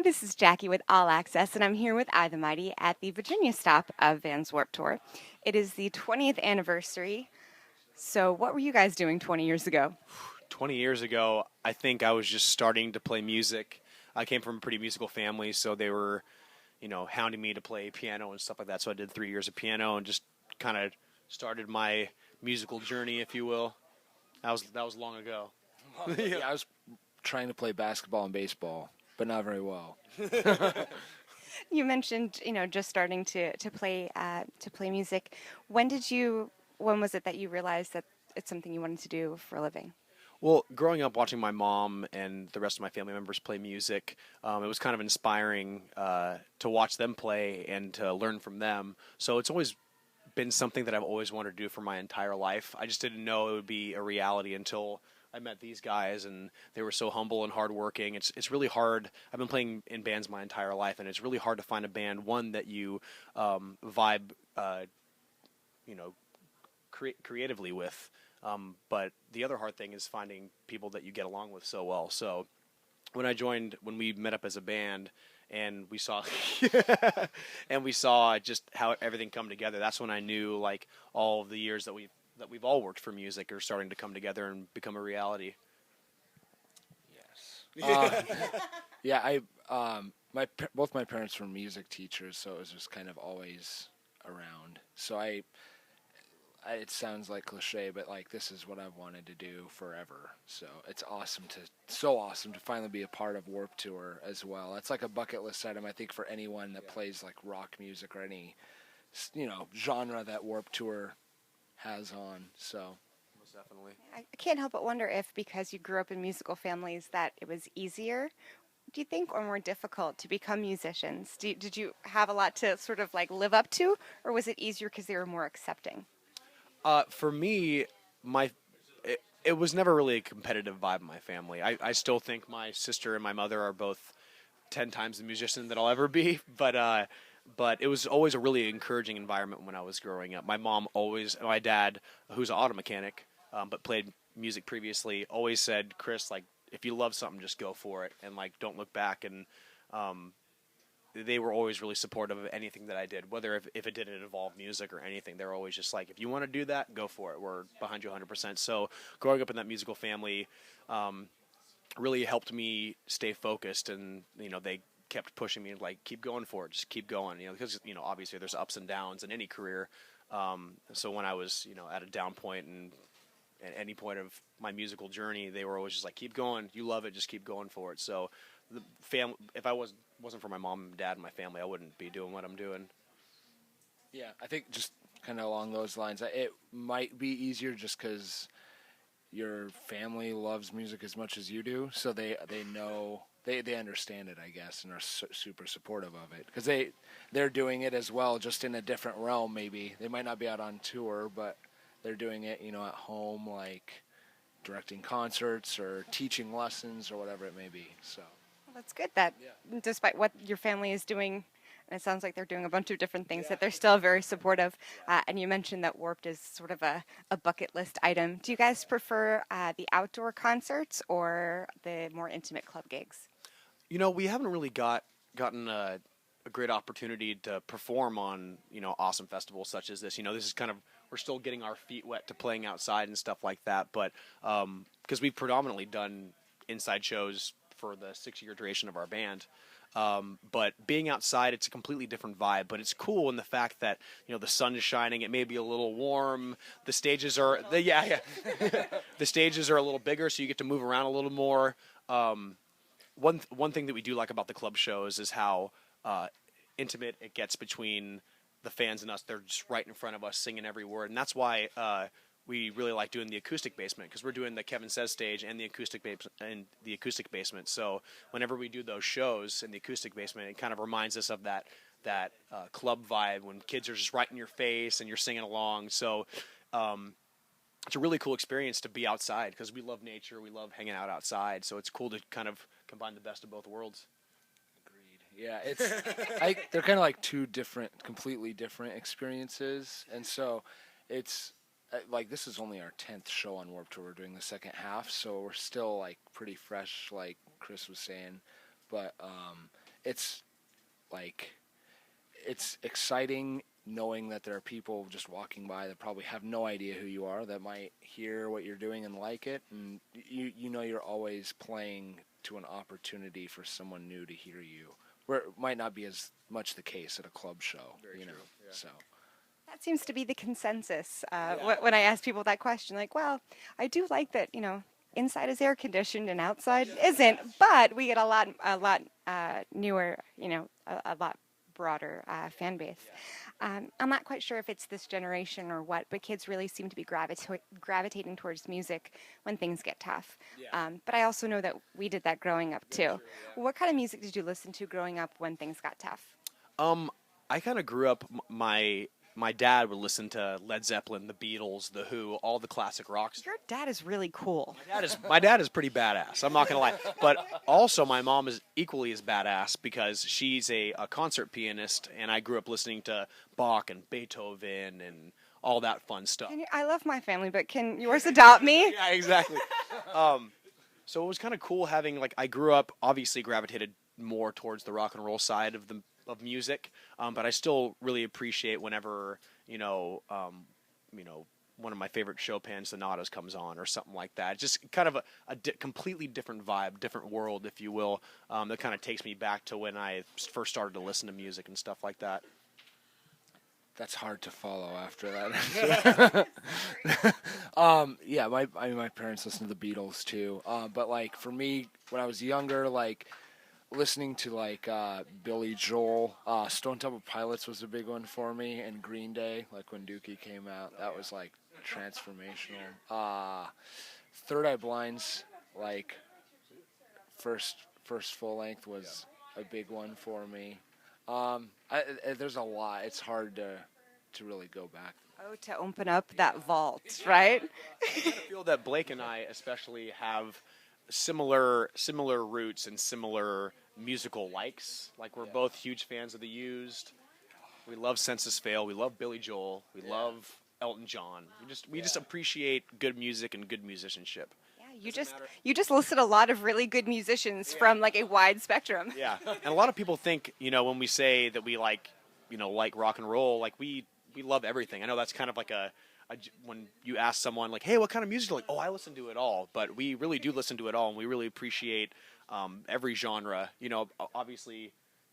This is Jackie with All Access, and I'm here with I the Mighty at the Virginia stop of Vans Warped Tour. It is the 20th anniversary. So, what were you guys doing 20 years ago? 20 years ago, I think I was just starting to play music. I came from a pretty musical family, so they were, hounding me to play piano and stuff like that. So I did 3 years of piano and just kind of started my musical journey, if you will. That was long ago. Yeah, I was trying to play basketball and baseball, but not very well. You mentioned, just starting to play music. When was it that you realized that it's something you wanted to do for a living? Well, growing up watching my mom and the rest of my family members play music, it was kind of inspiring to watch them play and to learn from them. So it's always been something that I've always wanted to do for my entire life. I just didn't know it would be a reality until I met these guys, and they were so humble and hardworking. It's really hard. I've been playing in bands my entire life, and it's really hard to find a band, one, that you vibe, you know, creatively with. But the other hard thing is finding people that you get along with so well. So when we met up as a band, and we saw just how everything come together, that's when I knew, like, all of the years that we've all worked for music are starting to come together and become a reality. Yes. Yeah, both my parents were music teachers, so it was just kind of always around. So it sounds like cliche, but like this is what I've wanted to do forever. So it's so awesome to finally be a part of Warped Tour as well. It's like a bucket list item, I think, for anyone that plays like rock music or any, genre that Warped Tour has on. So Most definitely. I can't help but wonder if, because you grew up in musical families, that it was easier, do you think, or more difficult to become musicians? Did you have a lot to sort of like live up to, or was it easier because they were more accepting? For me, it was never really a competitive vibe in my family. I still think my sister and my mother are both 10 times the musician that I'll ever be, but it was always a really encouraging environment when I was growing up. My dad, who's an auto mechanic, but played music previously, always said, "Chris, like, if you love something, just go for it, and like, don't look back." And they were always really supportive of anything that I did, whether if it didn't involve music or anything. They were always just like, if you want to do that, go for it. We're behind you 100%. So growing up in that musical family really helped me stay focused, and they kept pushing me, like, keep going for it, just keep going. Because obviously there's ups and downs in any career. So when I was at a down point and at any point of my musical journey, they were always just like, keep going, you love it, just keep going for it. So the family, if I wasn't for my mom and dad and my family, I wouldn't be doing what I'm doing. yeah, I think just kind of along those lines, it might be easier just because your family loves music as much as you do, so they know they understand it, I guess, and are super supportive of it because they're doing it as well, just in a different realm. Maybe they might not be out on tour, but they're doing it, at home, like directing concerts or teaching lessons or whatever it may be. So Well, that's good that despite what your family is doing, and it sounds like they're doing a bunch of different things, that they're still very supportive. And you mentioned that Warped is sort of a bucket list item. Do you guys prefer the outdoor concerts or the more intimate club gigs? We haven't really gotten a great opportunity to perform on awesome festivals such as this. This is kind of, we're still getting our feet wet to playing outside and stuff like that. But because we've predominantly done inside shows for the 6-year duration of our band. But being outside, it's a completely different vibe. But it's cool in the fact that the sun is shining. It may be a little warm. The stages are the stages are a little bigger, so you get to move around a little more. One thing that we do like about the club shows is how intimate it gets between the fans and us. They're just right in front of us, singing every word, and that's why we really like doing the acoustic basement, because we're doing the Kevin Says stage and the acoustic basement. So whenever we do those shows in the acoustic basement, it kind of reminds us of that club vibe when kids are just right in your face and you're singing along. So it's a really cool experience to be outside because we love nature, we love hanging out outside. So it's cool to kind of combine the best of both worlds. Agreed. Yeah, they're kind of like two completely different experiences, and so it's. Like, this is only our 10th show on Warped Tour. We're doing the second half, so we're still like pretty fresh, like Chris was saying. But it's like it's exciting knowing that there are people just walking by that probably have no idea who you are, that might hear what you're doing and like it, and you know you're always playing to an opportunity for someone new to hear you, where it might not be as much the case at a club show. Very you know, true, yeah. so. That seems to be the consensus when I ask people that question. Like, well, I do like that, inside is air conditioned and outside isn't, but we get a lot newer, a lot broader fan base. I'm not quite sure if it's this generation or what, but kids really seem to be gravitating towards music when things get tough. Yeah. But I also know that we did that growing up too. What kind of music did you listen to growing up when things got tough? I kind of grew up. My dad would listen to Led Zeppelin, the Beatles, the Who, all the classic rocks. Your dad is really cool. My dad is pretty badass. I'm not gonna lie, but also my mom is equally as badass because she's a concert pianist, and I grew up listening to Bach and Beethoven and all that fun stuff. I love my family, but can yours adopt me? Yeah, exactly. So it was kind of cool having I grew up obviously gravitated more towards the rock and roll side of music, but I still really appreciate whenever one of my favorite Chopin sonatas comes on or something like that. Just kind of a completely different vibe, different world, if you will, that kind of takes me back to when I first started to listen to music and stuff like that. That's hard to follow after that. Yeah, my parents listened to the Beatles too. But for me, when I was younger, listening to Billy Joel, Stone Temple Pilots was a big one for me, and Green Day, when Dookie came out, that was transformational. Third Eye Blind's first full length was a big one for me. There's a lot. It's hard to really go back. Oh, to open up that vault, right? I kind of feel that Blake and I especially have similar roots and similar musical likes. We're both huge fans of The Used. We love Census Fail. We love Billy Joel. We love Elton John. We just appreciate good music and good musicianship. Yeah, you just listed a lot of really good musicians from a wide spectrum. Yeah, and a lot of people think when we say that we like rock and roll, we love everything. I know that's kind of when you ask someone hey, what kind of music? They're like, oh, I listen to it all. But we really do listen to it all, and we really appreciate every genre. Obviously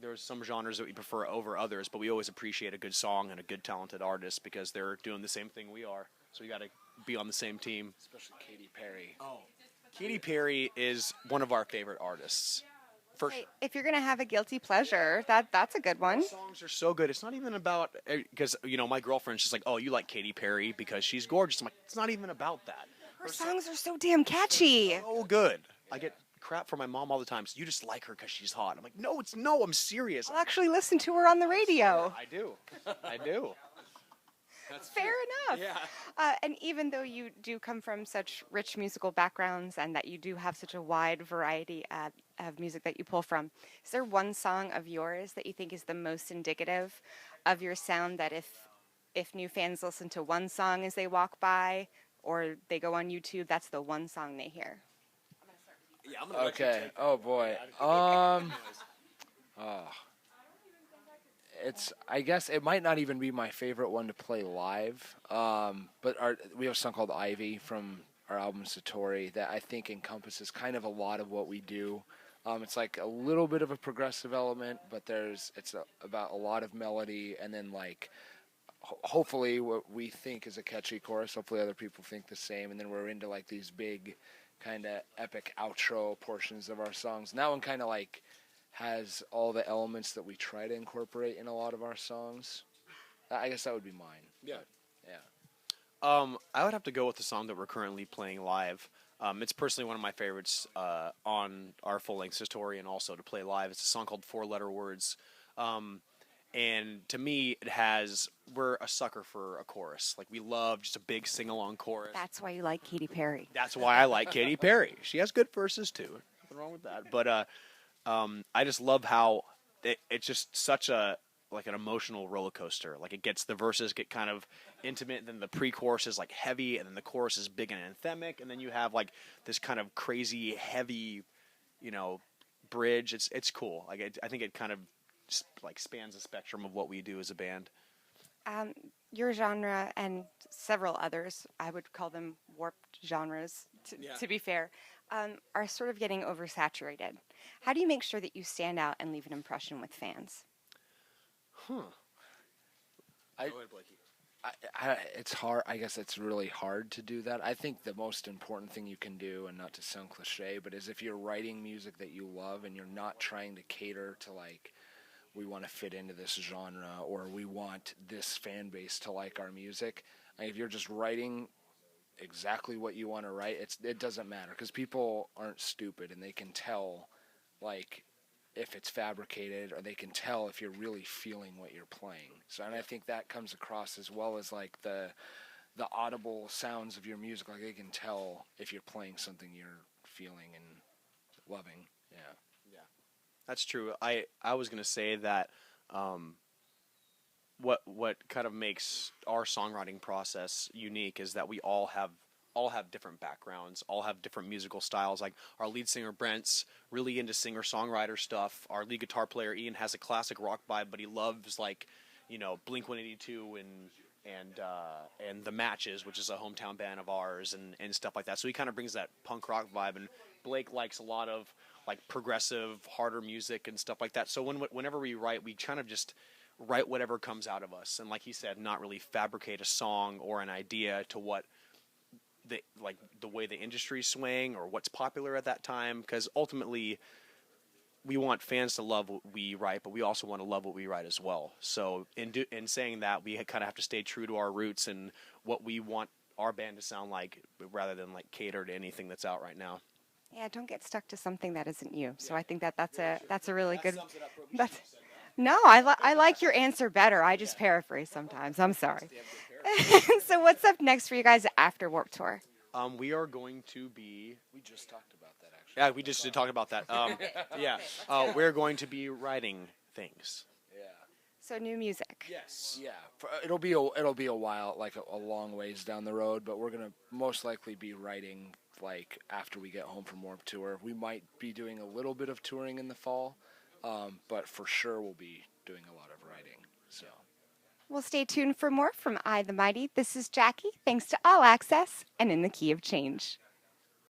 there's some genres that we prefer over others, but we always appreciate a good song and a good talented artist because they're doing the same thing we are. So we got to be on the same team. Especially Katy Perry. Oh, Katy Perry is one of our favorite artists. Hey, if you're gonna have a guilty pleasure, that's a good one. Her songs are so good. It's not even about because my girlfriend's just oh, you like Katy Perry because she's gorgeous. I'm like, it's not even about that. Her songs are so damn catchy. So good. I get crap from my mom all the time. So you just like her because she's hot. I'm like, no, I'm serious. I'll actually listen to her on the radio. I do. That's fair enough. Yeah. And even though you do come from such rich musical backgrounds and that you do have such a wide variety of music that you pull from, is there one song of yours that you think is the most indicative of your sound that if new fans listen to one song as they walk by or they go on YouTube, that's the one song they hear? Yeah, okay. Oh boy. I guess it might not even be my favorite one to play live, but we have a song called Ivy from our album Satori that I think encompasses kind of a lot of what we do. It's a little bit of a progressive element, but it's about a lot of melody, and then hopefully what we think is a catchy chorus. Hopefully other people think the same, and then we're into these big kind of epic outro portions of our songs. And that one kind of has all the elements that we try to incorporate in a lot of our songs. I guess that would be mine. Yeah. Yeah. I would have to go with the song that we're currently playing live. It's personally one of my favorites on our full-length Satori and also to play live. It's a song called 4-Letter Words. And to me, we're a sucker for a chorus. We love just a big sing-along chorus. That's why you like Katy Perry. That's why I like Katy Perry. She has good verses, too. Nothing wrong with that. But I just love how it's just such an emotional roller coaster. The verses get kind of intimate, then the pre-chorus is heavy, and then the chorus is big and anthemic, and then you have this kind of crazy, heavy, bridge. It's cool. Like I think it kind of like spans the spectrum of what we do as a band. Your genre and several others, I would call them warped genres, to be fair, are sort of getting oversaturated. How do you make sure that you stand out and leave an impression with fans? Huh. I, Go ahead, Blakey. it's hard. I guess it's really hard to do that. I think the most important thing you can do, and not to sound cliche, but is if you're writing music that you love and you're not trying to cater to like, we want to fit into this genre or we want this fan base to like our music. Like if you're just writing exactly what you want to write, it doesn't matter because people aren't stupid and they can tell like if it's fabricated, or they can tell if you're really feeling what you're playing. So, and I think that comes across as well as like the audible sounds of your music. Like they can tell if you're playing something you're feeling and loving. Yeah. That's true. I was gonna say that what kind of makes our songwriting process unique is that we all have different backgrounds, all have different musical styles. Like our lead singer Brent's really into singer-songwriter stuff. Our lead guitar player Ian has a classic rock vibe, but he loves like, Blink-182 and the Matches, which is a hometown band of ours, and stuff like that. So he kind of brings that punk rock vibe, and Blake likes a lot of like progressive, harder music and stuff like that. So whenever we write, we kind of just write whatever comes out of us, and like he said, not really fabricate a song or an idea to what the way the industry's swaying or what's popular at that time, because ultimately we want fans to love what we write, but we also want to love what we write as well. So in saying that, we kind of have to stay true to our roots and what we want our band to sound like, rather than like cater to anything that's out right now. Yeah, don't get stuck to something that isn't you. So I think that's a really good. That's, no, I like your answer better. I just paraphrase sometimes. I'm sorry. So what's up next for you guys after Warped Tour? We are going to be. We just talked about that actually. Yeah, we just did talk about that. Yeah, we're going to be writing things. Yeah. So new music. Yes. Yeah. It'll be a while, like a long ways down the road, but we're gonna most likely be writing like after we get home from Warped Tour. We might be doing a little bit of touring in the fall, but for sure we'll be doing a lot of writing. So. Well, stay tuned for more from I the Mighty. This is Jackie. Thanks to All Access and In the Key of Change.